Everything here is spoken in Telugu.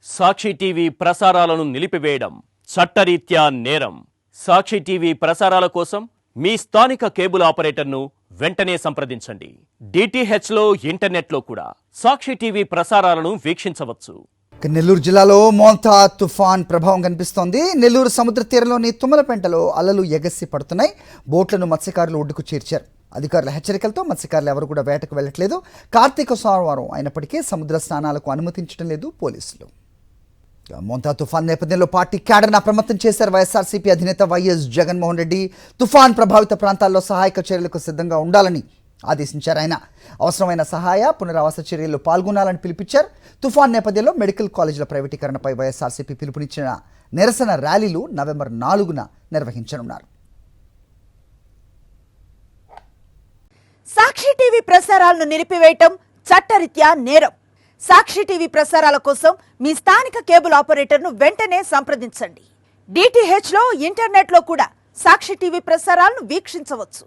సాక్షి టీవీ ప్రసారాలను నిలిపివేయడం చట్టరీత్యా నేరం. సాక్షి టీవీ ప్రసారాల కోసం మీ స్థానిక కేబుల్ ఆపరేటర్ను వెంటనే సంప్రదించండి. డిటిహెచ్లో ఇంటర్నెట్లో కూడా సాక్షి టీవీ ప్రసారాలను వీక్షించవచ్చు. నెల్లూరు జిల్లాలో మోంతా తుఫాన్ ప్రభావం కనిపిస్తోంది. నెల్లూరు సముద్ర తీరంలోని తుమ్మలపెంటలో అలలు ఎగసి పడుతున్నాయి. బోట్లను మత్స్యకారులు ఒడ్డుకు చేర్చారు. అధికారుల హెచ్చరికలతో మత్స్యకారులు ఎవరు కూడా వేటకు వెళ్లట్లేదు. కార్తీక సోమవారం అయినప్పటికీ సముద్ర స్నానాలకు అనుమతించడం లేదు పోలీసులు. మోంతా తుఫాన్ నేపథ్యంలో పార్టీ క్యాడర్ను అప్రమత్తం చేశారు వైఎస్ఆర్సీపీ అధినేత వైఎస్ జగన్మోహన్ రెడ్డి. తుఫాన్ ప్రభావిత ప్రాంతాల్లో సహాయక చర్యలకు సిద్ధంగా ఉండాలని ఆదేశించారు. ఆయన అవసరమైన సహాయ పునరావాస చర్యల్లో పాల్గొనాలని పిలుపునిచ్చారు. తుఫాన్ నేపథ్యంలో మెడికల్ కాలేజీల ప్రైవేటీకరణపై వైఎస్ఆర్సీపీ పిలుపునిచ్చిన నిరసన ర్యాలీలు నవంబర్ 4న నిర్వహించనున్నారు. సాక్షి టీవీ ప్రసారాలను నిలిపివేయటం చట్టరీత్యా నేరం. సాక్షి టీవీ ప్రసారాల కోసం మీ స్థానిక కేబుల్ ఆపరేటర్ను వెంటనే సంప్రదించండి. డిటిహెచ్లో ఇంటర్నెట్లో కూడా సాక్షి టీవీ ప్రసారాలను వీక్షించవచ్చు.